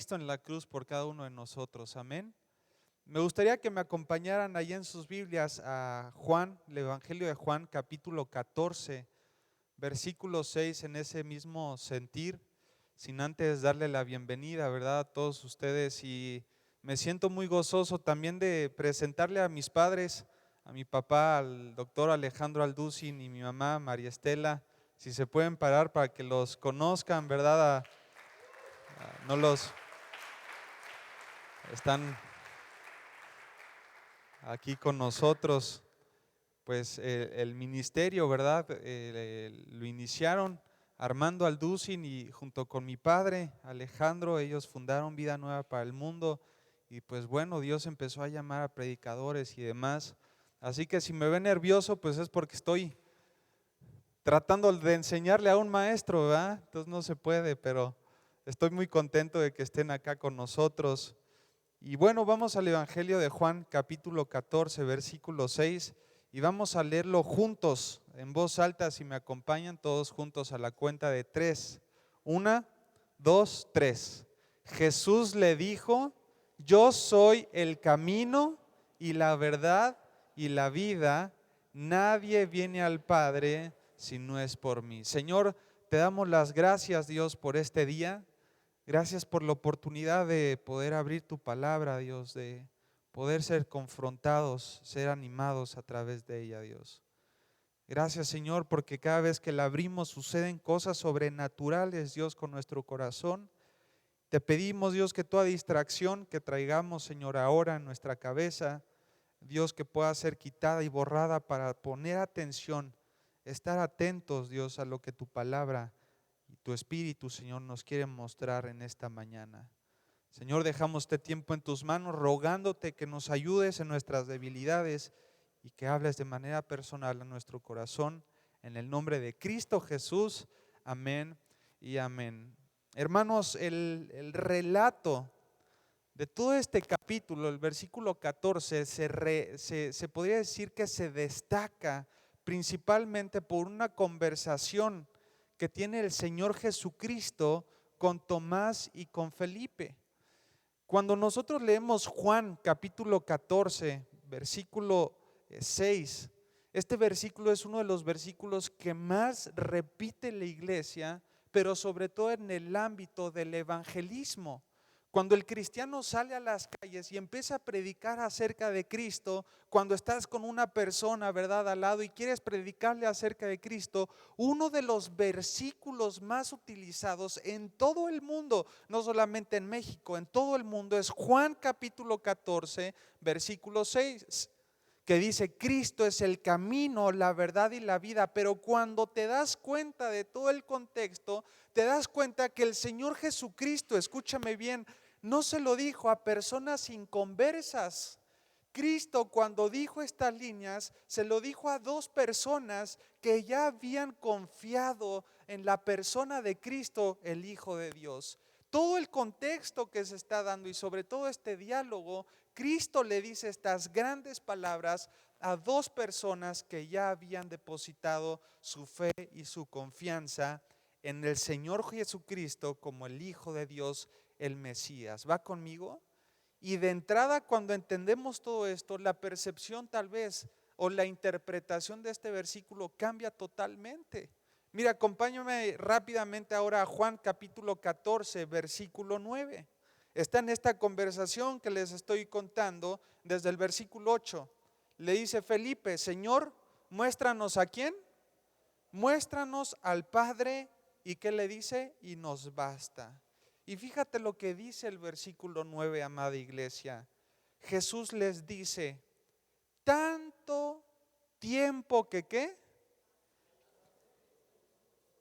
Cristo en la cruz por cada uno de nosotros. Amén. Me gustaría que me acompañaran allí en sus Biblias a Juan, el Evangelio de Juan, capítulo 14, versículo 6, en ese mismo sentir, sin antes darle la bienvenida, ¿verdad?, a todos ustedes. Y me siento muy gozoso también de presentarle a mis padres, a mi papá, al doctor Alejandro Alducin, y mi mamá, María Estela. Si se pueden parar para que los conozcan, ¿verdad? No los están aquí con nosotros. Pues el ministerio, ¿verdad? Lo iniciaron Armando Alducin y junto con mi padre Alejandro, ellos fundaron Vida Nueva para el Mundo. Y pues bueno, Dios empezó a llamar a predicadores y demás. Así que si me ve nervioso, pues es porque estoy tratando de enseñarle a un maestro, ¿verdad? Entonces no se puede, pero estoy muy contento de que estén acá con nosotros. Y bueno, vamos al Evangelio de Juan, capítulo 14, versículo 6, y vamos a leerlo juntos, en voz alta, si me acompañan todos juntos a la cuenta de 3. 1, 2, 3. Jesús le dijo: yo soy el camino y la verdad y la vida. Nadie viene al Padre si no es por mí. Señor, te damos las gracias, Dios, por este día. Gracias por la oportunidad de poder abrir tu palabra, Dios, de poder ser confrontados, ser animados a través de ella, Dios. Gracias, Señor, porque cada vez que la abrimos suceden cosas sobrenaturales, Dios, con nuestro corazón. Te pedimos, Dios, que toda distracción que traigamos, Señor, ahora en nuestra cabeza, Dios, que pueda ser quitada y borrada para poner atención, estar atentos, Dios, a lo que tu palabra y tu Espíritu, Señor, nos quiere mostrar en esta mañana. Señor, dejamos este tiempo en tus manos, rogándote que nos ayudes en nuestras debilidades y que hables de manera personal a nuestro corazón. En el nombre de Cristo Jesús, amén y amén. Hermanos, el relato de todo este capítulo, el versículo 14, se podría decir que se destaca principalmente por una conversación que tiene el Señor Jesucristo con Tomás y con Felipe. Cuando nosotros leemos Juan capítulo 14, versículo 6, este versículo es uno de los versículos que más repite la iglesia, pero sobre todo en el ámbito del evangelismo. Cuando el cristiano sale a las calles y empieza a predicar acerca de Cristo, cuando estás con una persona, ¿verdad?, al lado y quieres predicarle acerca de Cristo, uno de los versículos más utilizados en todo el mundo, no solamente en México, en todo el mundo, es Juan capítulo 14, versículo 6, que dice: Cristo es el camino, la verdad y la vida. Pero cuando te das cuenta de todo el contexto, te das cuenta que el Señor Jesucristo, escúchame bien, no se lo dijo a personas inconversas. Cristo, cuando dijo estas líneas, se lo dijo a dos personas que ya habían confiado en la persona de Cristo, el Hijo de Dios. Todo el contexto que se está dando y sobre todo este diálogo, Cristo le dice estas grandes palabras a dos personas que ya habían depositado su fe y su confianza en el Señor Jesucristo como el Hijo de Dios, el Mesías. ¿Va conmigo? Y de entrada, cuando entendemos todo esto, la percepción tal vez o la interpretación de este versículo cambia totalmente. Mira, acompáñame rápidamente ahora a Juan capítulo 14, versículo 9. Está en esta conversación que les estoy contando desde el versículo 8. Le dice Felipe: Señor, muéstranos a quién, muéstranos al Padre. ¿Y qué le dice? Y nos basta. Y fíjate lo que dice el versículo 9, amada iglesia. Jesús les dice: tanto tiempo que ¿qué?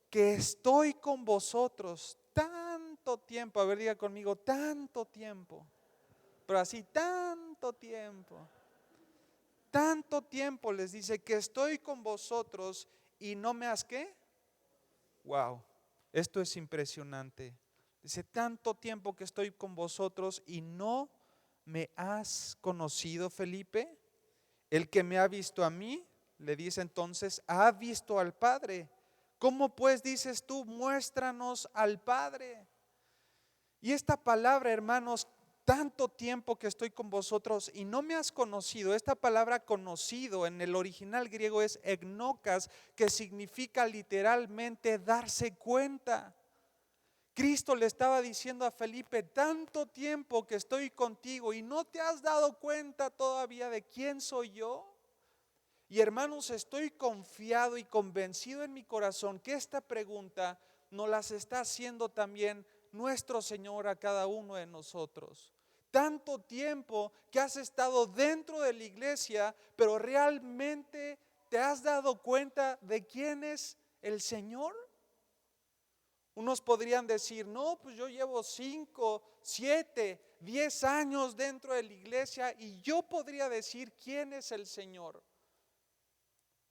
Que estoy con vosotros. Tanto tiempo. A ver, diga conmigo: tanto tiempo. Pero así, tanto tiempo. Tanto tiempo les dice que estoy con vosotros y no me has ¿qué? Wow, esto es impresionante. Dice: tanto tiempo que estoy con vosotros y no me has conocido, Felipe. El que me ha visto a mí, le dice entonces, ha visto al Padre. ¿Cómo pues dices tú, muéstranos al Padre? Y esta palabra, hermanos, tanto tiempo que estoy con vosotros y no me has conocido. Esta palabra conocido en el original griego es egnokas, que significa literalmente darse cuenta. Cristo le estaba diciendo a Felipe: tanto tiempo que estoy contigo y no te has dado cuenta todavía de quién soy yo. Y hermanos, estoy confiado y convencido en mi corazón que esta pregunta nos las está haciendo también nuestro Señor a cada uno de nosotros. Tanto tiempo que has estado dentro de la iglesia, pero realmente te has dado cuenta de quién es el Señor. Unos podrían decir: no, pues yo llevo 5, 7, 10 años dentro de la iglesia y yo podría decir quién es el Señor.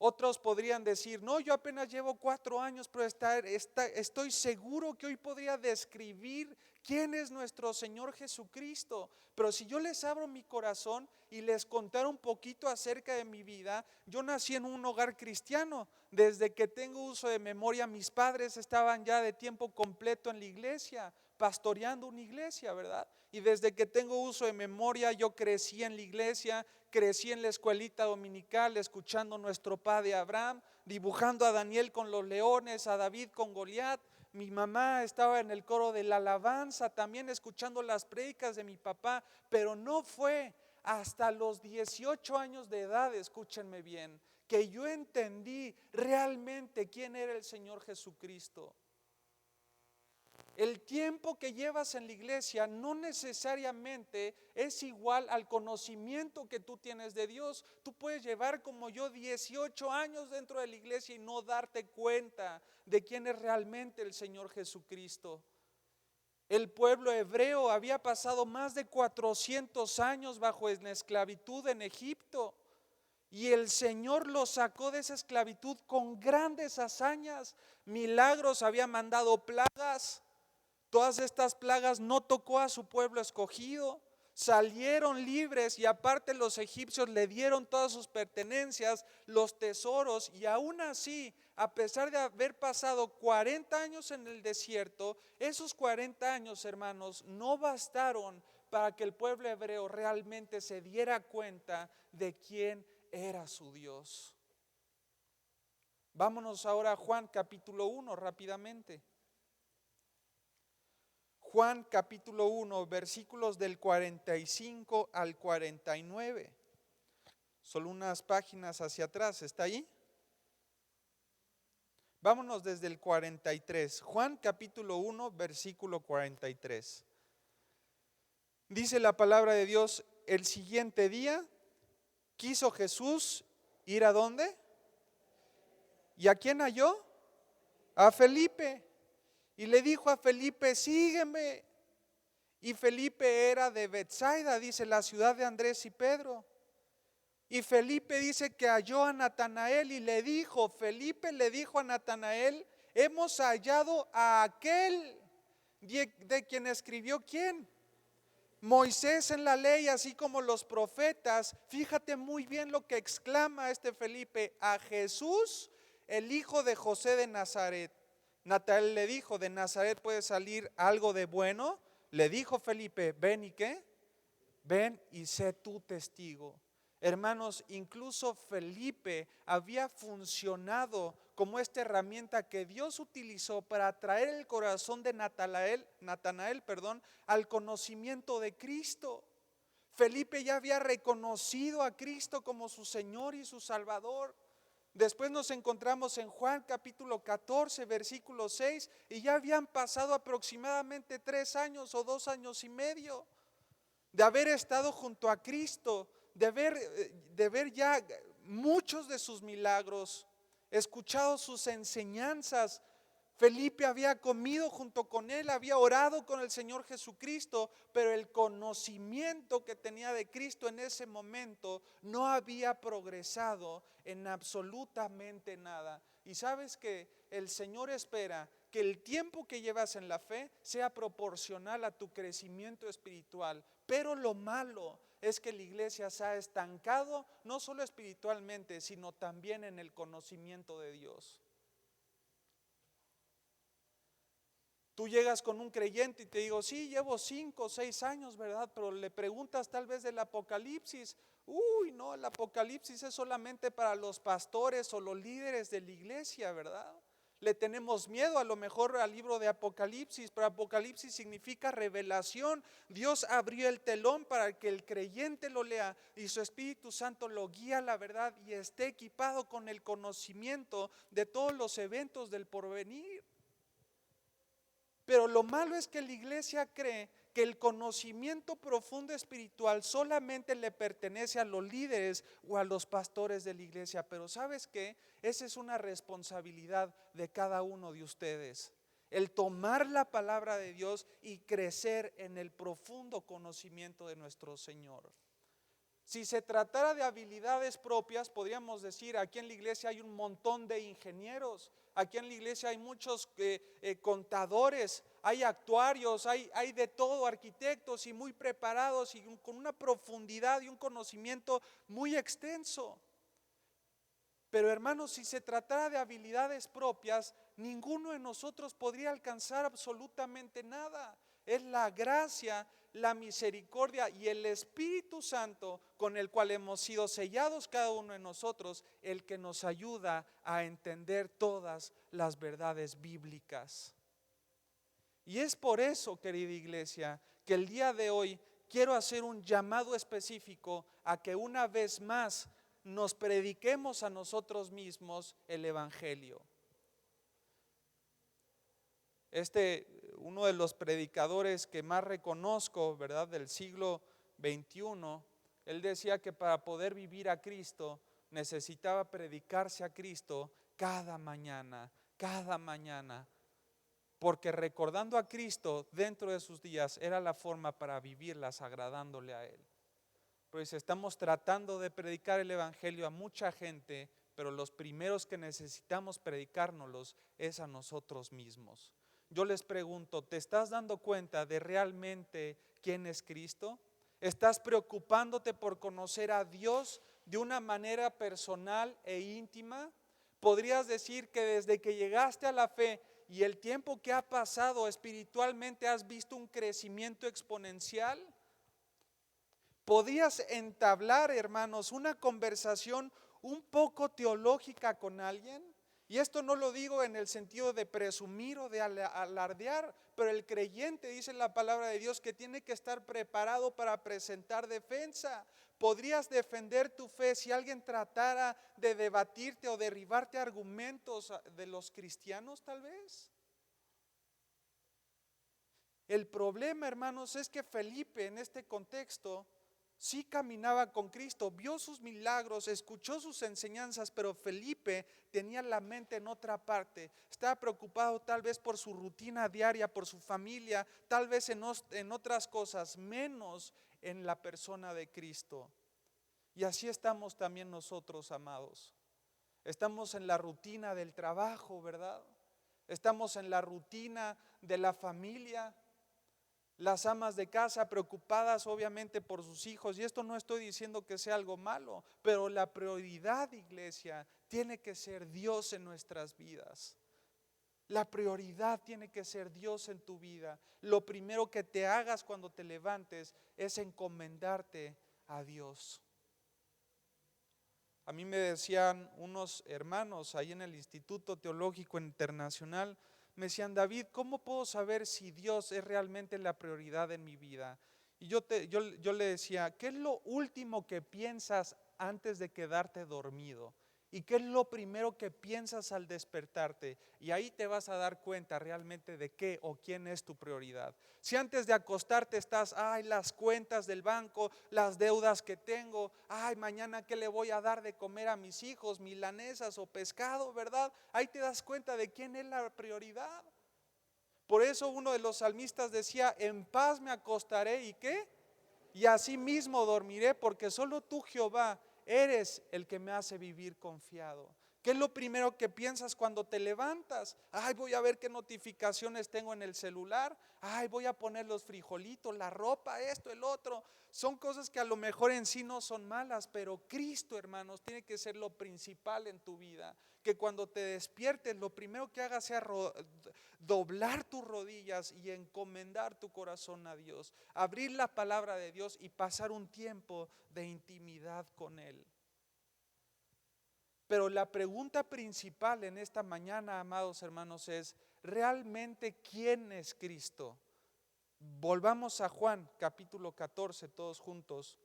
Otros podrían decir: no, yo apenas llevo 4 años, pero estoy seguro que hoy podría describir quién es nuestro Señor Jesucristo. Pero si yo les abro mi corazón y les contara un poquito acerca de mi vida, yo nací en un hogar cristiano. Desde que tengo uso de memoria, mis padres estaban ya de tiempo completo en la iglesia, pastoreando una iglesia, ¿verdad? Y desde que tengo uso de memoria, yo crecí en la iglesia, crecí en la escuelita dominical, escuchando nuestro padre Abraham, dibujando a Daniel con los leones, a David con Goliat. Mi mamá estaba en el coro de la alabanza, también escuchando las prédicas de mi papá, pero no fue hasta los 18 años de edad, escúchenme bien, que yo entendí realmente quién era el Señor Jesucristo. El tiempo que llevas en la iglesia no necesariamente es igual al conocimiento que tú tienes de Dios. Tú puedes llevar, como yo, 18 años dentro de la iglesia y no darte cuenta de quién es realmente el Señor Jesucristo. El pueblo hebreo había pasado más de 400 años bajo la esclavitud en Egipto. Y el Señor los sacó de esa esclavitud con grandes hazañas, milagros, había mandado plagas. Todas estas plagas no tocó a su pueblo escogido, salieron libres y aparte los egipcios le dieron todas sus pertenencias, los tesoros, y aún así, a pesar de haber pasado 40 años en el desierto, esos 40 años, hermanos, no bastaron para que el pueblo hebreo realmente se diera cuenta de quién era su Dios. Vámonos ahora a Juan capítulo 1 rápidamente. Juan capítulo 1, versículos del 45 al 49. Solo unas páginas hacia atrás, ¿está ahí? Vámonos desde el 43. Juan capítulo 1, versículo 43. Dice la palabra de Dios: el siguiente día quiso Jesús ir ¿a dónde? ¿Y a quién halló? A Felipe. Y le dijo a Felipe: sígueme. Y Felipe era de Betsaida, dice, la ciudad de Andrés y Pedro. Y Felipe dice que halló a Natanael y le dijo, Felipe le dijo a Natanael: hemos hallado a aquel de quien escribió ¿quién? Moisés en la ley, así como los profetas. Fíjate muy bien lo que exclama este Felipe: a Jesús, el hijo de José de Nazaret. Natanael le dijo: ¿de Nazaret puede salir algo de bueno? Le dijo Felipe: ven y ¿qué? Ven y sé tú testigo. Hermanos, incluso Felipe había funcionado como esta herramienta que Dios utilizó para atraer el corazón de Natanael, al conocimiento de Cristo. Felipe ya había reconocido a Cristo como su Señor y su Salvador. Después nos encontramos en Juan capítulo 14, versículo 6, y ya habían pasado aproximadamente 3 años o 2 años y medio de haber estado junto a Cristo, de ver ya muchos de sus milagros, escuchado sus enseñanzas. Felipe había comido junto con él, había orado con el Señor Jesucristo, pero el conocimiento que tenía de Cristo en ese momento no había progresado en absolutamente nada. Y sabes que el Señor espera que el tiempo que llevas en la fe sea proporcional a tu crecimiento espiritual, pero lo malo es que la iglesia se ha estancado, no solo espiritualmente, sino también en el conocimiento de Dios. Tú llegas con un creyente y te digo, sí, llevo 5 o 6 años, ¿verdad? Pero le preguntas tal vez del Apocalipsis. Uy, no, el Apocalipsis es solamente para los pastores o los líderes de la iglesia, ¿verdad? Le tenemos miedo a lo mejor al libro de Apocalipsis, pero Apocalipsis significa revelación. Dios abrió el telón para que el creyente lo lea y su Espíritu Santo lo guía a la verdad y esté equipado con el conocimiento de todos los eventos del porvenir. Pero lo malo es que la iglesia cree que el conocimiento profundo espiritual solamente le pertenece a los líderes o a los pastores de la iglesia. Pero ¿sabes qué? Esa es una responsabilidad de cada uno de ustedes. El tomar la palabra de Dios y crecer en el profundo conocimiento de nuestro Señor. Si se tratara de habilidades propias, podríamos decir, aquí en la iglesia hay un montón de ingenieros, aquí en la iglesia hay muchos contadores, hay actuarios, hay de todo, arquitectos y muy preparados y con una profundidad y un conocimiento muy extenso. Pero hermanos, si se tratara de habilidades propias, ninguno de nosotros podría alcanzar absolutamente nada. Es la gracia, la misericordia y el Espíritu Santo con el cual hemos sido sellados cada uno de nosotros, el que nos ayuda a entender todas las verdades bíblicas. Y es por eso, querida iglesia, que el día de hoy quiero hacer un llamado específico a que una vez más nos prediquemos a nosotros mismos el Evangelio. Uno de los predicadores que más reconozco, ¿verdad?, del siglo XXI, él decía que para poder vivir a Cristo necesitaba predicarse a Cristo cada mañana, porque recordando a Cristo dentro de sus días era la forma para vivirlas agradándole a Él. Pues estamos tratando de predicar el Evangelio a mucha gente, pero los primeros que necesitamos predicárnoslos es a nosotros mismos. Yo les pregunto, ¿te estás dando cuenta de realmente quién es Cristo? ¿Estás preocupándote por conocer a Dios de una manera personal e íntima? ¿Podrías decir que desde que llegaste a la fe y el tiempo que ha pasado espiritualmente has visto un crecimiento exponencial? ¿Podías entablar, hermanos, una conversación un poco teológica con alguien? Y esto no lo digo en el sentido de presumir o de alardear, pero el creyente, dice la palabra de Dios, que tiene que estar preparado para presentar defensa. ¿Podrías defender tu fe si alguien tratara de debatirte o derribarte argumentos de los cristianos tal vez? El problema, hermanos, es que Felipe en este contexto sí caminaba con Cristo, vio sus milagros, escuchó sus enseñanzas, pero Felipe tenía la mente en otra parte. Estaba preocupado tal vez por su rutina diaria, por su familia, tal vez en otras cosas, menos en la persona de Cristo. Y así estamos también nosotros, amados. Estamos en la rutina del trabajo, ¿verdad? Estamos en la rutina de la familia. Las amas de casa preocupadas obviamente por sus hijos, y esto no estoy diciendo que sea algo malo, pero la prioridad, iglesia, tiene que ser Dios en nuestras vidas. La prioridad tiene que ser Dios en tu vida. Lo primero que te hagas cuando te levantes es encomendarte a Dios. A mí me decían unos hermanos ahí en el Instituto Teológico Internacional, me decían, David, ¿cómo puedo saber si Dios es realmente la prioridad en mi vida? Y yo le decía, ¿qué es lo último que piensas antes de quedarte dormido? ¿Y qué es lo primero que piensas al despertarte? Y ahí te vas a dar cuenta realmente de qué o quién es tu prioridad. Si antes de acostarte estás, ay, las cuentas del banco, las deudas que tengo, ay, mañana qué le voy a dar de comer a mis hijos, milanesas o pescado, ¿verdad? Ahí te das cuenta de quién es la prioridad. Por eso uno de los salmistas decía, en paz me acostaré y ¿qué? Y así mismo dormiré, porque solo tú, Jehová, eres el que me hace vivir confiado. ¿Qué es lo primero que piensas cuando te levantas? Ay, voy a ver qué notificaciones tengo en el celular. Ay, voy a poner los frijolitos, la ropa, esto, el otro. Son cosas que a lo mejor en sí no son malas, pero Cristo, hermanos, tiene que ser lo principal en tu vida. Que cuando te despiertes, lo primero que hagas sea doblar tus rodillas y encomendar tu corazón a Dios. Abrir la palabra de Dios y pasar un tiempo de intimidad con Él. Pero la pregunta principal en esta mañana, amados hermanos, es: ¿realmente quién es Cristo? Volvamos a Juan capítulo 14 todos juntos.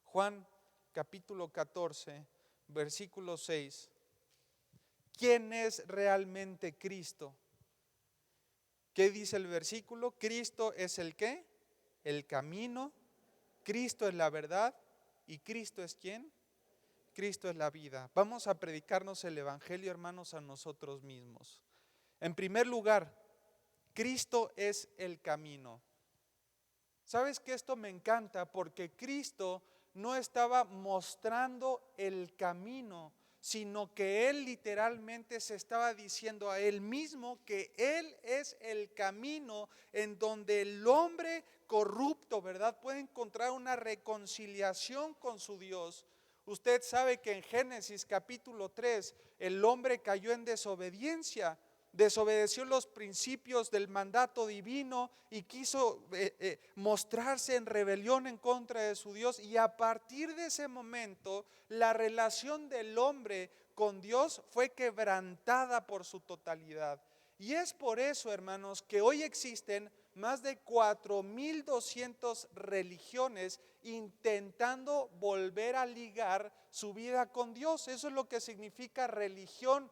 Juan capítulo 14, versículo 6. ¿Quién es realmente Cristo? ¿Qué dice el versículo? Cristo es el ¿qué? El camino, Cristo es la verdad y Cristo es ¿quién? Cristo es la vida. Vamos a predicarnos el evangelio, hermanos, a nosotros mismos. En primer lugar, Cristo es el camino. ¿Sabes que esto me encanta? Porque Cristo no estaba mostrando el camino, sino que Él literalmente se estaba diciendo a Él mismo que Él es el camino en donde el hombre corrupto, ¿verdad?, puede encontrar una reconciliación con su Dios. Usted sabe que en Génesis capítulo 3 el hombre cayó en desobediencia, desobedeció los principios del mandato divino y quiso mostrarse en rebelión en contra de su Dios, y a partir de ese momento la relación del hombre con Dios fue quebrantada por su totalidad. Y es por eso, hermanos, que hoy existen más de 4,200 religiones intentando volver a ligar su vida con Dios. Eso es lo que significa religión,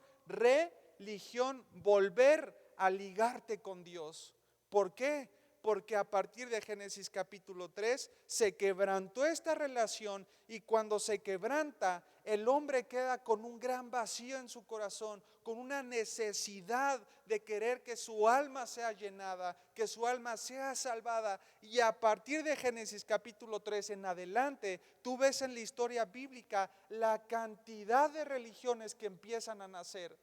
volver a ligarte con Dios. ¿Por qué? Porque a partir de Génesis capítulo 3 se quebrantó esta relación, y cuando se quebranta, el hombre queda con un gran vacío en su corazón, con una necesidad de querer que su alma sea llenada, que su alma sea salvada. Y a partir de Génesis capítulo 3 en adelante, tú ves en la historia bíblica la cantidad de religiones que empiezan a nacer.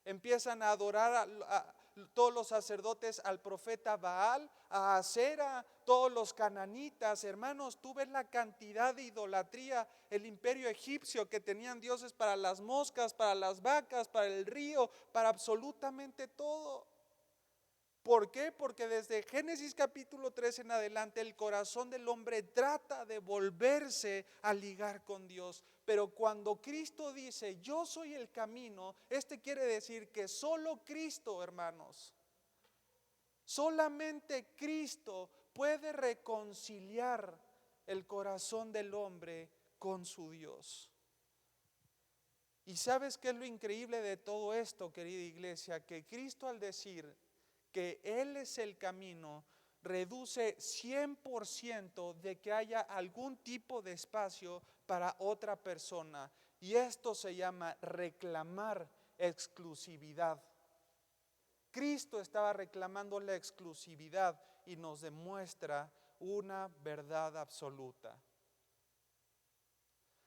Empiezan a adorar a todos los sacerdotes al profeta Baal, a Acera, todos los cananitas. Hermanos, tú ves la cantidad de idolatría. El imperio egipcio, que tenían dioses para las moscas, para las vacas, para el río, para absolutamente todo. ¿Por qué? Porque desde Génesis capítulo 3 en adelante el corazón del hombre trata de volverse a ligar con Dios. Pero cuando Cristo dice: yo soy el camino, quiere decir que solo Cristo, hermanos, solamente Cristo puede reconciliar el corazón del hombre con su Dios. ¿Y sabes qué es lo increíble de todo esto, querida iglesia? Que Cristo, al decir que Él es el camino, reduce 100% de que haya algún tipo de espacio para otra persona. Y esto se llama reclamar exclusividad. Cristo estaba reclamando la exclusividad y nos demuestra una verdad absoluta.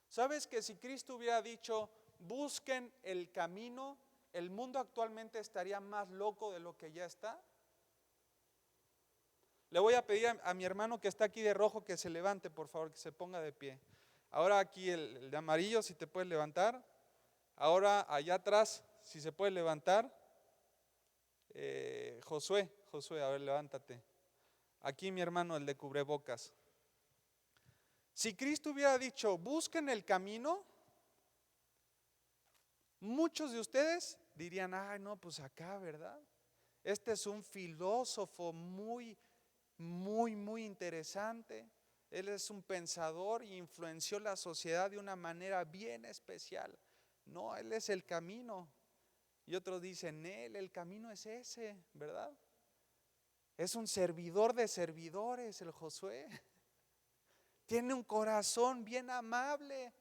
¿Sabes que si Cristo hubiera dicho: busquen el camino, el mundo actualmente estaría más loco de lo que ya está? Le voy a pedir a mi hermano que está aquí de rojo que se levante, por favor, que se ponga de pie. Ahora aquí el de amarillo, si te puedes levantar. Ahora allá atrás, si se puede levantar. Josué, a ver, levántate. Aquí mi hermano, el de cubrebocas. Si Cristo hubiera dicho: busquen el camino, muchos de ustedes dirían: ay, no, pues acá, ¿verdad? Este es un filósofo muy interesante. Él es un pensador y influenció la sociedad de una manera bien especial. No, Él es el camino. Y otros dicen: el camino es ese, ¿verdad? Es un servidor de servidores, el Josué. Tiene un corazón bien amable,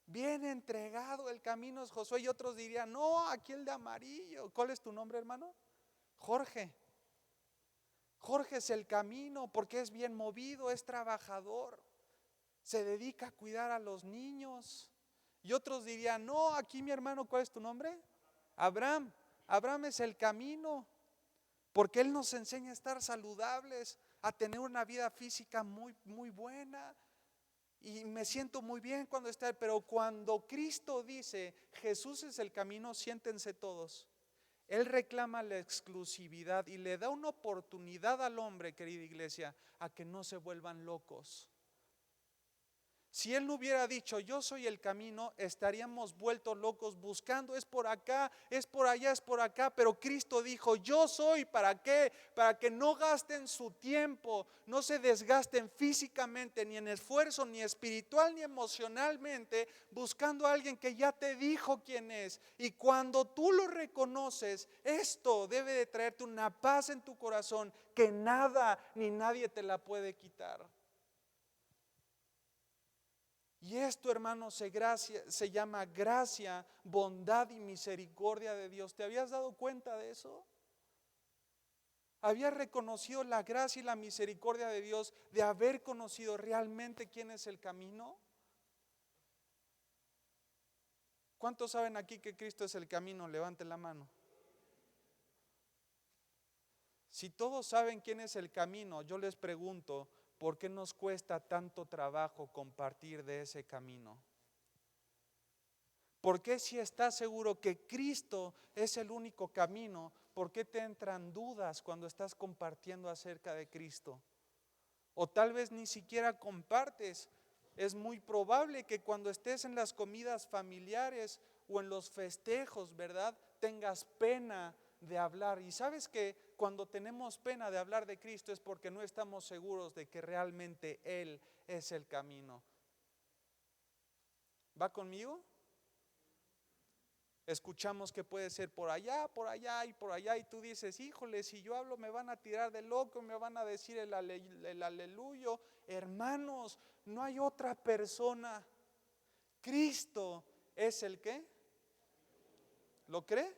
bien entregado. El camino es Josué. Y otros dirían: no, aquí el de amarillo. ¿Cuál es tu nombre, hermano? Jorge. Jorge es el camino porque es bien movido, es trabajador, se dedica a cuidar a los niños, Y otros dirían, no, aquí mi hermano, ¿cuál es tu nombre? Abraham. Abraham es el camino, porque Él nos enseña a estar saludables, a tener una vida física muy, muy buena. Y me siento muy bien cuando está, pero cuando Cristo dice, Jesús es el camino, siéntense todos. Él reclama la exclusividad y le da una oportunidad al hombre, querida iglesia, a que no se vuelvan locos. Si Él no hubiera dicho, yo soy el camino, estaríamos vueltos locos buscando, es por acá, es por allá, es por acá. Pero Cristo dijo, yo soy, ¿para qué? Para que no gasten su tiempo, no se desgasten físicamente, ni en esfuerzo, ni espiritual, ni emocionalmente, buscando a alguien que ya te dijo quién es. Y cuando tú lo reconoces, esto debe de traerte una paz en tu corazón que nada ni nadie te la puede quitar. Y esto, hermanos, se llama gracia, bondad y misericordia de Dios. ¿Te habías dado cuenta de eso? ¿Habías reconocido la gracia y la misericordia de Dios de haber conocido realmente quién es el camino? ¿Cuántos saben aquí que Cristo es el camino? Levanten la mano. Si todos saben quién es el camino, yo les pregunto, ¿por qué nos cuesta tanto trabajo compartir de ese camino? ¿Por qué si estás seguro que Cristo es el único camino, por qué te entran dudas cuando estás compartiendo acerca de Cristo? O tal vez ni siquiera compartes. Es muy probable que cuando estés en las comidas familiares o en los festejos, ¿verdad?, tengas pena de hablar. Y sabes que cuando tenemos pena de hablar de Cristo es porque no estamos seguros de que realmente Él es el camino. ¿Va conmigo? Escuchamos que puede ser por allá y por allá, y tú dices, híjole, si yo hablo me van a tirar de loco, me van a decir el aleluyo. Hermanos, no hay otra persona. Cristo es el ¿qué? ¿Lo cree?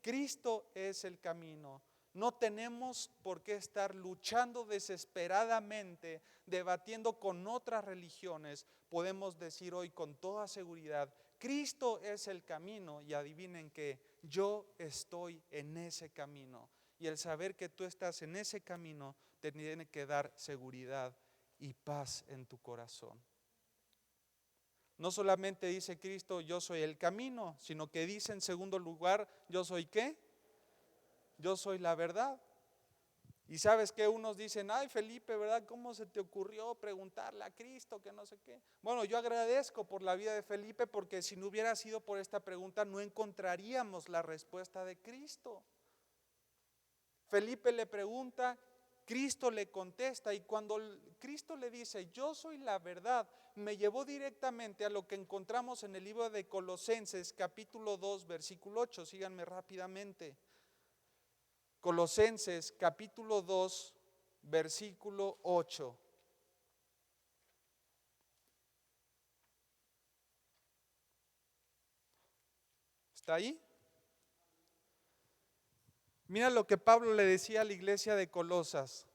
Cristo es el camino. No tenemos por qué estar luchando desesperadamente, debatiendo con otras religiones. Podemos decir hoy con toda seguridad, Cristo es el camino, y adivinen que yo estoy en ese camino. Y el saber que tú estás en ese camino te tiene que dar seguridad y paz en tu corazón. No solamente dice Cristo, yo soy el camino, sino que dice en segundo lugar, yo soy ¿qué? Yo soy la verdad. Y sabes que unos dicen, ay Felipe, ¿verdad? ¿Cómo se te ocurrió preguntarle a Cristo que no sé qué? Bueno, yo agradezco por la vida de Felipe, porque si no hubiera sido por esta pregunta no encontraríamos la respuesta de Cristo. Felipe le pregunta, Cristo le contesta, y cuando Cristo le dice, yo soy la verdad, me llevó directamente a lo que encontramos en el libro de Colosenses, capítulo 2, versículo 8. Síganme rápidamente. Colosenses capítulo 2, versículo 8. ¿Está ahí? Mira lo que Pablo le decía a la iglesia de Colosas.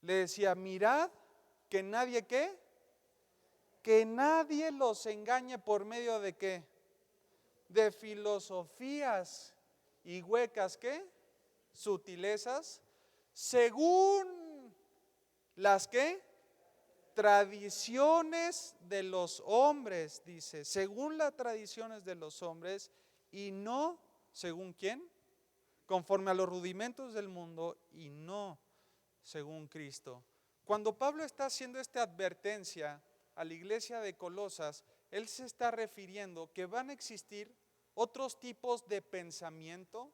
Le decía, mirad que nadie ¿qué? Que nadie los engañe por medio de ¿qué? De filosofías y huecas ¿qué? Sutilezas, según las ¿qué? Tradiciones de los hombres, dice, según las tradiciones de los hombres, y no según ¿quién? Conforme a los rudimentos del mundo, y no según Cristo. Cuando Pablo está haciendo esta advertencia a la iglesia de Colosas, él se está refiriendo que van a existir otros tipos de pensamiento,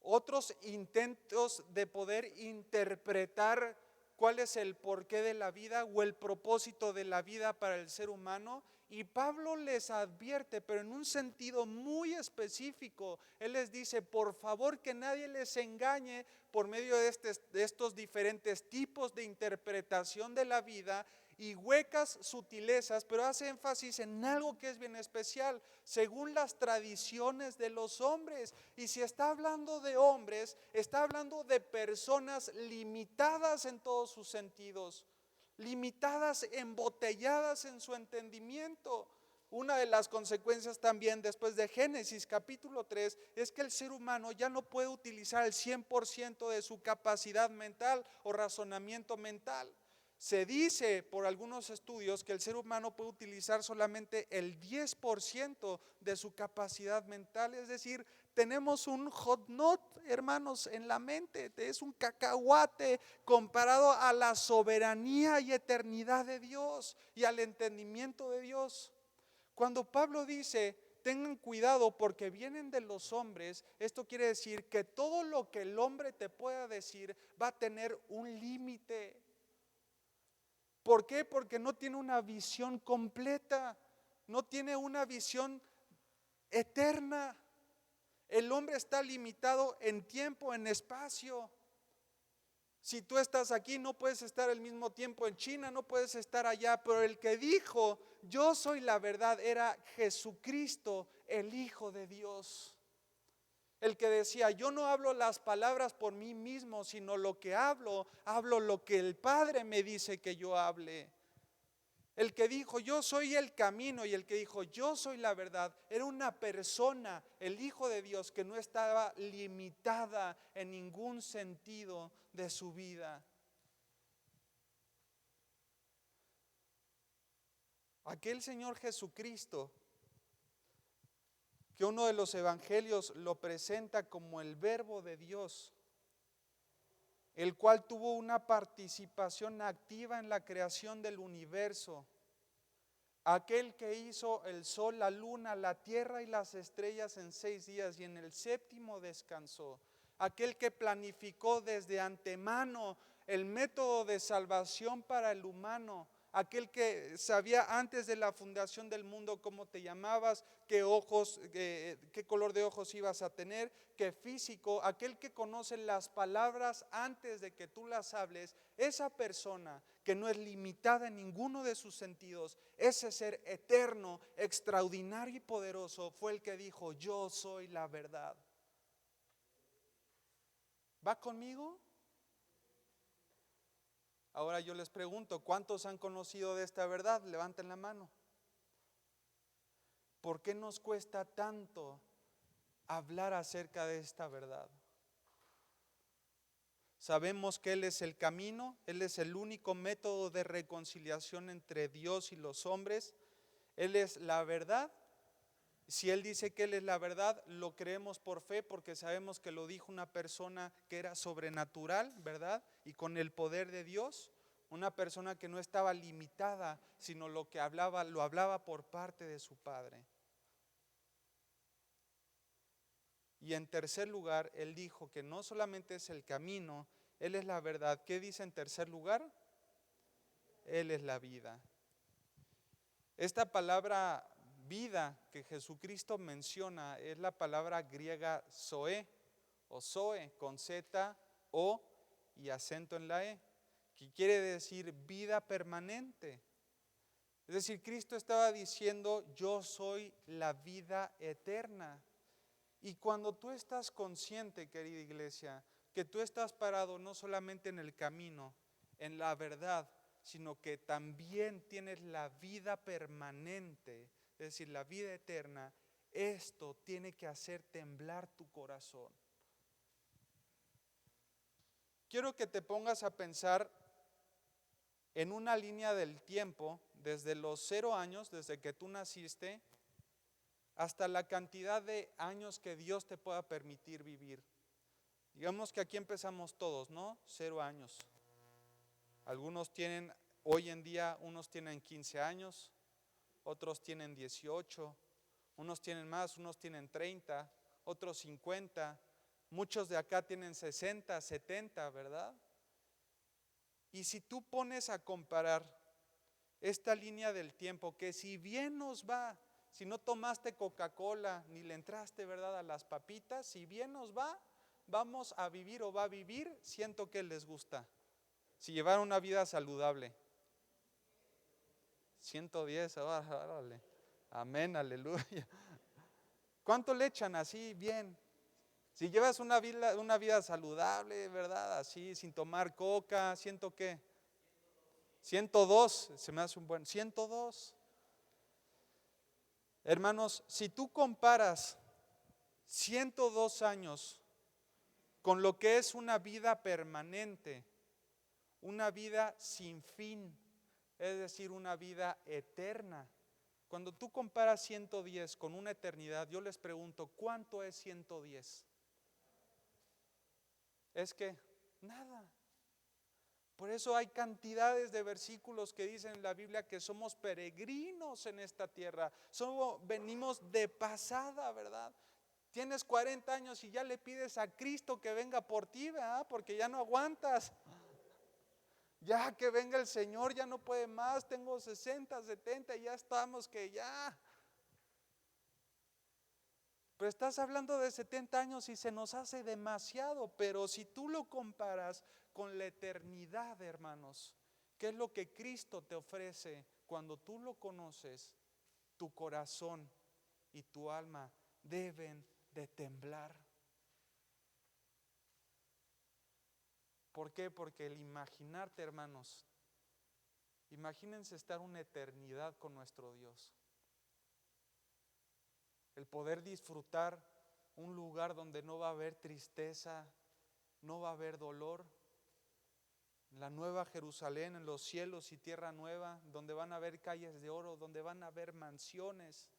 otros intentos de poder interpretar cuál es el porqué de la vida o el propósito de la vida para el ser humano. Y Pablo les advierte, pero en un sentido muy específico. Él les dice, por favor, que nadie les engañe por medio de estos diferentes tipos de interpretación de la vida y huecas sutilezas, pero hace énfasis en algo que es bien especial, según las tradiciones de los hombres. Y si está hablando de hombres, está hablando de personas limitadas en todos sus sentidos, limitadas, embotelladas en su entendimiento. Una de las consecuencias también después de Génesis capítulo 3 es que el ser humano ya no puede utilizar el 100% de su capacidad mental o razonamiento mental. Se dice por algunos estudios que el ser humano puede utilizar solamente el 10% de su capacidad mental, es decir, tenemos un hot nut, hermanos, en la mente, es un cacahuate comparado a la soberanía y eternidad de Dios y al entendimiento de Dios. Cuando Pablo dice, tengan cuidado porque vienen de los hombres, esto quiere decir que todo lo que el hombre te pueda decir va a tener un límite. ¿Por qué? Porque no tiene una visión completa, no tiene una visión eterna. El hombre está limitado en tiempo, en espacio. Si tú estás aquí, no puedes estar al mismo tiempo en China, no puedes estar allá, pero el que dijo, yo soy la verdad, era Jesucristo, el Hijo de Dios. El que decía, yo no hablo las palabras por mí mismo, sino lo que hablo lo que el Padre me dice que yo hable. El que dijo, yo soy el camino, y el que dijo, yo soy la verdad, era una persona, el Hijo de Dios, que no estaba limitada en ningún sentido de su vida. Aquel Señor Jesucristo, que uno de los evangelios lo presenta como el Verbo de Dios, el cual tuvo una participación activa en la creación del universo. Aquel que hizo el sol, la luna, la tierra y las estrellas en 6 días y en el séptimo descansó. Aquel que planificó desde antemano el método de salvación para el humano. Aquel que sabía antes de la fundación del mundo cómo te llamabas, qué ojos, qué color de ojos ibas a tener, qué físico. Aquel que conoce las palabras antes de que tú las hables. Esa persona que no es limitada en ninguno de sus sentidos, ese ser eterno, extraordinario y poderoso, fue el que dijo, yo soy la verdad. ¿Va conmigo? Ahora yo les pregunto, ¿cuántos han conocido de esta verdad? Levanten la mano. ¿Por qué nos cuesta tanto hablar acerca de esta verdad? Sabemos que Él es el camino, Él es el único método de reconciliación entre Dios y los hombres. Él es la verdad. Si Él dice que Él es la verdad, lo creemos por fe porque sabemos que lo dijo una persona que era sobrenatural, ¿verdad? Y con el poder de Dios, una persona que no estaba limitada, sino lo que hablaba, lo hablaba por parte de su Padre. Y en tercer lugar, Él dijo que no solamente es el camino, Él es la verdad. ¿Qué dice en tercer lugar? Él es la vida. Esta palabra vida que Jesucristo menciona es la palabra griega zoe o zoe con Z, O y acento en la E, que quiere decir vida permanente. Es decir, Cristo estaba diciendo, yo soy la vida eterna. Y cuando tú estás consciente, querida iglesia, que tú estás parado no solamente en el camino, en la verdad, sino que también tienes la vida permanente, es decir, la vida eterna, esto tiene que hacer temblar tu corazón. Quiero que te pongas a pensar en una línea del tiempo, desde los 0 años, desde que tú naciste, hasta la cantidad de años que Dios te pueda permitir vivir. Digamos que aquí empezamos todos, ¿no? 0 años. Algunos tienen, hoy en día, unos tienen 15 años, otros tienen 18, unos tienen más, unos tienen 30, otros 50, muchos de acá tienen 60, 70, ¿verdad? Y si tú pones a comparar esta línea del tiempo, que si bien nos va, si no tomaste Coca-Cola ni le entraste, ¿verdad?, a las papitas, si bien nos va, vamos a vivir o va a vivir, siento que les gusta. Si llevaron una vida saludable. 110, órale. Amén, aleluya. ¿Cuánto le echan así bien? Si llevas una vida saludable, ¿verdad? Así, sin tomar coca, ¿siento qué? 102, se me hace un buen, 102. Hermanos, si tú comparas 102 años con lo que es una vida permanente, una vida sin fin, es decir, una vida eterna. Cuando tú comparas 110 con una eternidad, yo les pregunto, ¿cuánto es 110? Es que nada. Por eso hay cantidades de versículos que dicen en la Biblia que somos peregrinos en esta tierra. Venimos de pasada, ¿verdad? Tienes 40 años y ya le pides a Cristo que venga por ti, ¿verdad? Porque ya no aguantas. Ya que venga el Señor, ya no puede más. Tengo 60, 70 y ya estamos que ya. Pero estás hablando de 70 años y se nos hace demasiado. Pero si tú lo comparas con la eternidad, hermanos, ¿qué es lo que Cristo te ofrece cuando tú lo conoces? Tu corazón y tu alma deben de temblar. ¿Por qué? Porque el imaginarte, hermanos, imagínense estar una eternidad con nuestro Dios. El poder disfrutar un lugar donde no va a haber tristeza, no va a haber dolor. La nueva Jerusalén, en los cielos y tierra nueva, donde van a haber calles de oro, donde van a haber mansiones.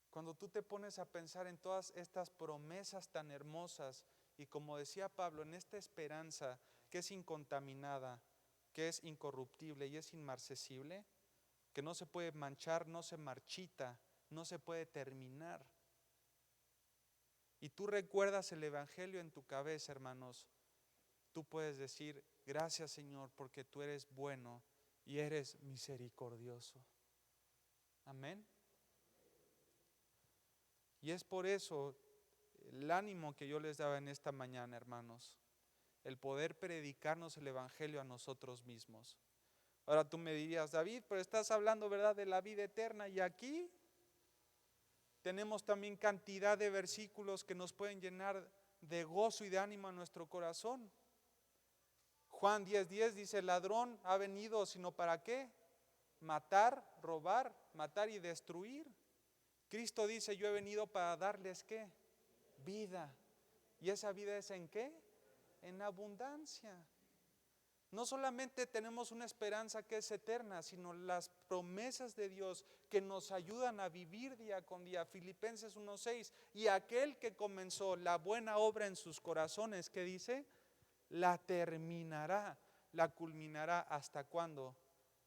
Cuando tú te pones a pensar en todas estas promesas tan hermosas y como decía Pablo, en esta esperanza que es incontaminada, que es incorruptible y es inmarcesible, que no se puede manchar, no se marchita, no se puede terminar. Y tú recuerdas el Evangelio en tu cabeza, hermanos, tú puedes decir, gracias Señor, porque tú eres bueno y eres misericordioso. Amén. Y es por eso el ánimo que yo les daba en esta mañana, hermanos, el poder predicarnos el Evangelio a nosotros mismos. Ahora tú me dirías, David, pero estás hablando, ¿verdad?, de la vida eterna, y aquí tenemos también cantidad de versículos que nos pueden llenar de gozo y de ánimo a nuestro corazón. Juan 10:10 dice, el ladrón ha venido, sino ¿para qué? Matar, robar, matar y destruir. Cristo dice, yo he venido para darles ¿qué? Vida. ¿Y esa vida es en qué? En abundancia. No solamente tenemos una esperanza que es eterna, sino las promesas de Dios que nos ayudan a vivir día con día. Filipenses 1:6, y aquel que comenzó la buena obra en sus corazones, ¿qué dice? La terminará, la culminará. ¿Hasta cuándo?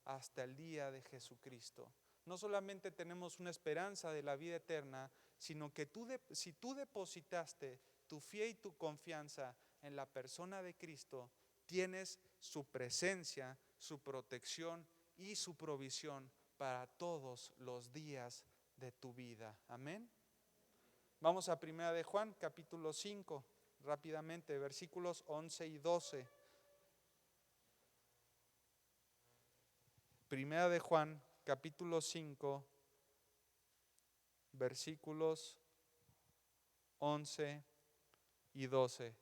Hasta el día de Jesucristo. No solamente tenemos una esperanza de la vida eterna, sino que si tú depositaste tu fe y tu confianza en la persona de Cristo, tienes su presencia, su protección y su provisión para todos los días de tu vida. Amén. Vamos a 1 de Juan, capítulo 5, rápidamente, versículos 11 y 12. 1 de Juan, capítulo 5, versículos 11 y 12.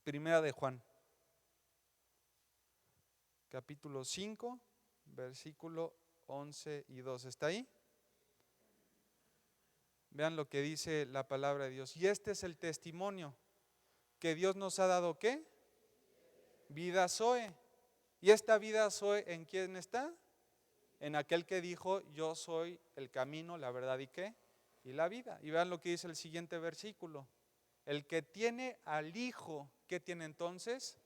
1 de Juan, capítulo 5, versículo 11 y 12. ¿Está ahí? Vean lo que dice la palabra de Dios. Y este es el testimonio que Dios nos ha dado, ¿qué? Vida Zoe. ¿Y esta vida Zoe en quién está? En aquel que dijo, yo soy el camino, la verdad y qué? Y la vida. Y vean lo que dice el siguiente versículo. El que tiene al Hijo, ¿qué tiene entonces?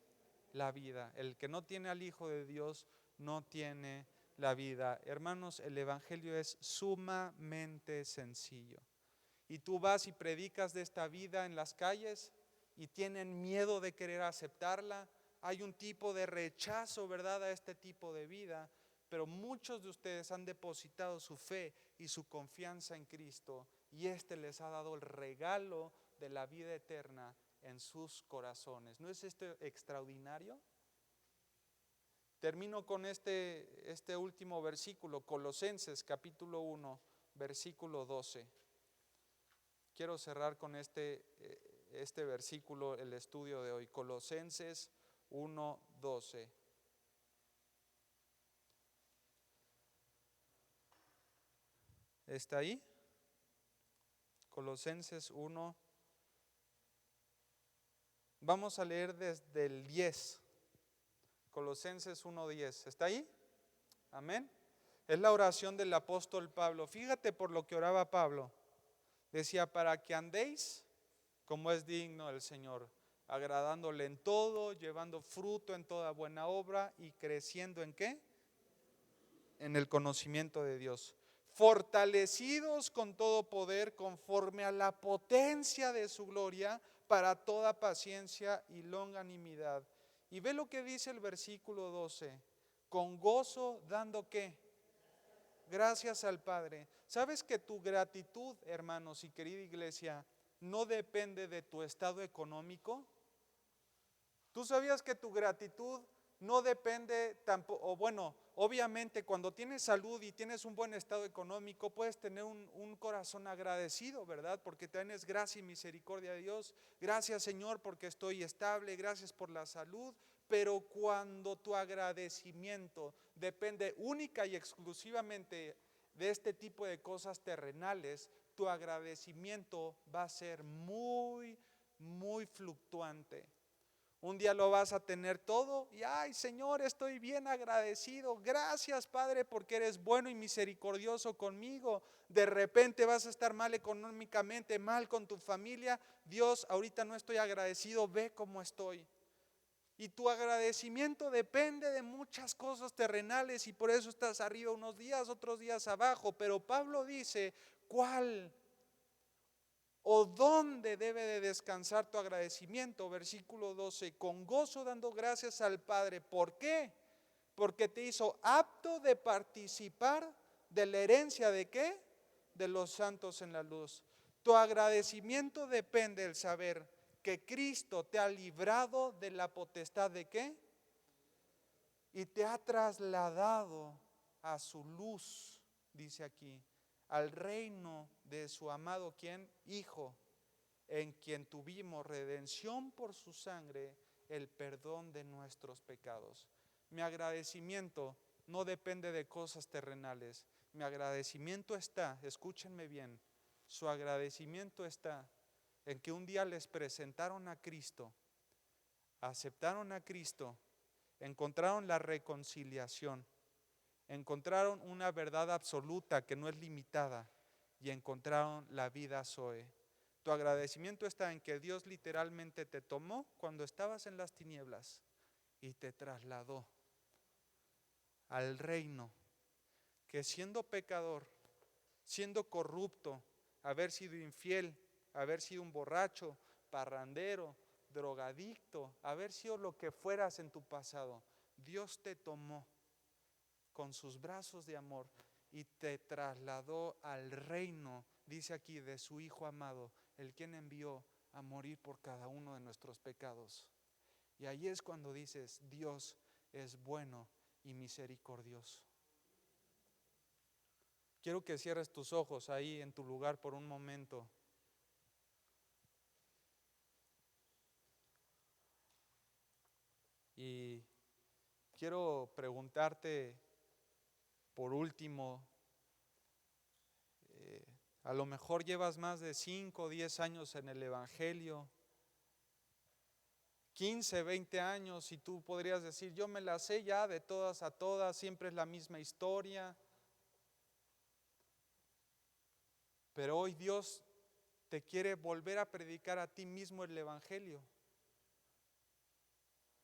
La vida. El que no tiene al Hijo de Dios no tiene la vida. Hermanos, el Evangelio es sumamente sencillo. Y tú vas y predicas de esta vida en las calles y tienen miedo de querer aceptarla. Hay un tipo de rechazo, ¿verdad?, a este tipo de vida. Pero muchos de ustedes han depositado su fe y su confianza en Cristo y este les ha dado el regalo de la vida eterna en sus corazones. ¿No es esto extraordinario? Termino con este último versículo, Colosenses capítulo 1, versículo 12. Quiero cerrar con este versículo el estudio de hoy, Colosenses 1:12. ¿Está ahí? Colosenses 1. Vamos a leer desde el 10. Colosenses 1:10. ¿Está ahí? Amén. Es la oración del apóstol Pablo. Fíjate por lo que oraba Pablo. Decía, para que andéis como es digno del Señor, agradándole en todo, llevando fruto en toda buena obra y creciendo ¿en qué? En el conocimiento de Dios. Fortalecidos con todo poder conforme a la potencia de su gloria para toda paciencia y longanimidad. Y ve lo que dice el versículo 12. Con gozo dando ¿qué? Gracias al Padre. ¿Sabes que tu gratitud, hermanos y querida iglesia, no depende de tu estado económico? ¿Tú sabías que tu gratitud no depende tampoco, o bueno, obviamente cuando tienes salud y tienes un buen estado económico, puedes tener un corazón agradecido, ¿verdad? Porque tienes gracia y misericordia de Dios. Gracias, Señor, porque estoy estable, gracias por la salud. Pero cuando tu agradecimiento depende única y exclusivamente de este tipo de cosas terrenales, tu agradecimiento va a ser muy, muy fluctuante. Un día lo vas a tener todo y ay, Señor, estoy bien agradecido. Gracias, Padre, porque eres bueno y misericordioso conmigo. De repente vas a estar mal económicamente, mal con tu familia. Dios, ahorita no estoy agradecido, ve cómo estoy. Y tu agradecimiento depende de muchas cosas terrenales y por eso estás arriba unos días, otros días abajo. Pero Pablo dice, ¿cuál o dónde debe de descansar tu agradecimiento? Versículo 12, con gozo dando gracias al Padre. ¿Por qué? Porque te hizo apto de participar de la herencia ¿de qué? De los santos en la luz. Tu agradecimiento depende del saber que Cristo te ha librado de la potestad ¿de qué? Y te ha trasladado a su luz, dice aquí, al reino de su amado ¿quién? Hijo, en quien tuvimos redención por su sangre, el perdón de nuestros pecados. Mi agradecimiento no depende de cosas terrenales. Mi agradecimiento está, escúchenme bien, su agradecimiento está en que un día les presentaron a Cristo, aceptaron a Cristo, encontraron la reconciliación, encontraron una verdad absoluta que no es limitada y encontraron la vida Zoe. Tu agradecimiento está en que Dios literalmente te tomó cuando estabas en las tinieblas y te trasladó al reino, que siendo pecador, siendo corrupto, haber sido infiel, haber sido un borracho, parrandero, drogadicto, haber sido lo que fueras en tu pasado, Dios te tomó con sus brazos de amor y te trasladó al reino, dice aquí, de su Hijo amado, el quien envió a morir por cada uno de nuestros pecados. Y ahí es cuando dices, Dios es bueno y misericordioso. Quiero que cierres tus ojos ahí en tu lugar por un momento. Y quiero preguntarte por último, a lo mejor llevas más de 5 o 10 años en el Evangelio, 15, 20 años, y tú podrías decir, yo me la sé ya de todas a todas, siempre es la misma historia. Pero hoy Dios te quiere volver a predicar a ti mismo el Evangelio.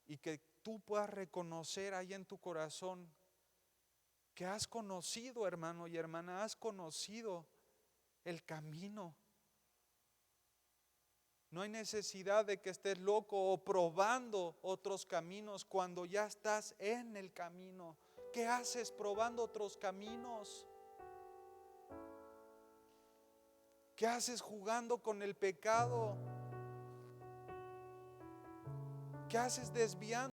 Y que tú puedas reconocer ahí en tu corazón que has conocido, hermano y hermana, has conocido el camino. No hay necesidad de que estés loco o probando otros caminos cuando ya estás en el camino. ¿Qué haces probando otros caminos? ¿Qué haces jugando con el pecado? ¿Qué haces desviando?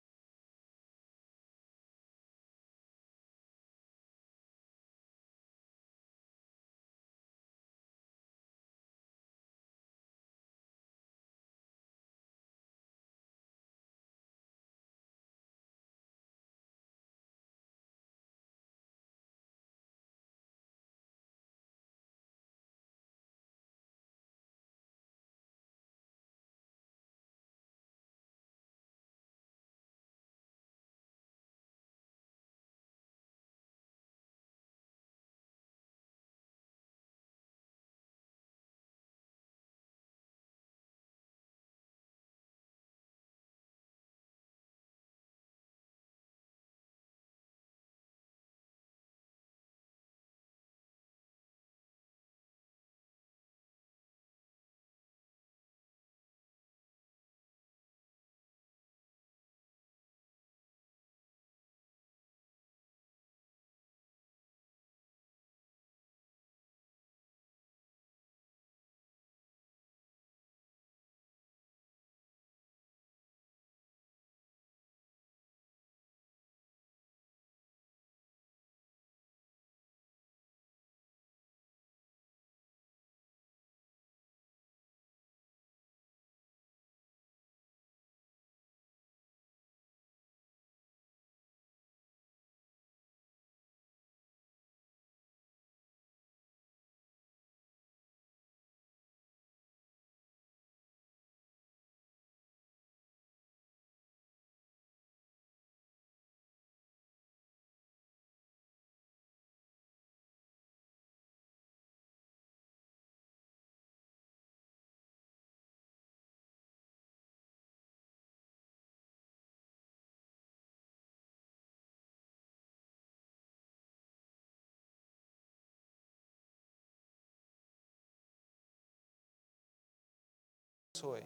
hoy.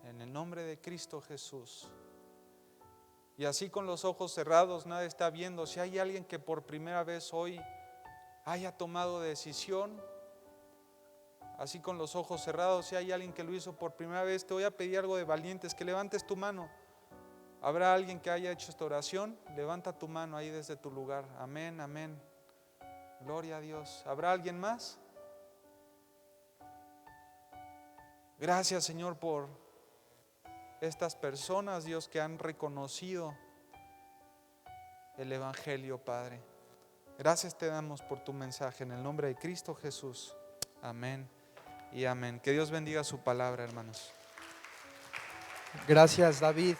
En el nombre de Cristo Jesús. Y así con los ojos cerrados, nadie está viendo. Si hay alguien que por primera vez hoy haya tomado decisión, así con los ojos cerrados, si hay alguien que lo hizo por primera vez, te voy a pedir algo de valientes, que levantes tu mano. ¿Habrá alguien que haya hecho esta oración? Levanta tu mano ahí desde tu lugar. Amén, amén. Gloria a Dios. ¿Habrá alguien más? Gracias, Señor, por estas personas, Dios, que han reconocido el Evangelio, Padre. Gracias te damos por tu mensaje en el nombre de Cristo Jesús. Amén y amén. Que Dios bendiga su palabra, hermanos. Gracias, David.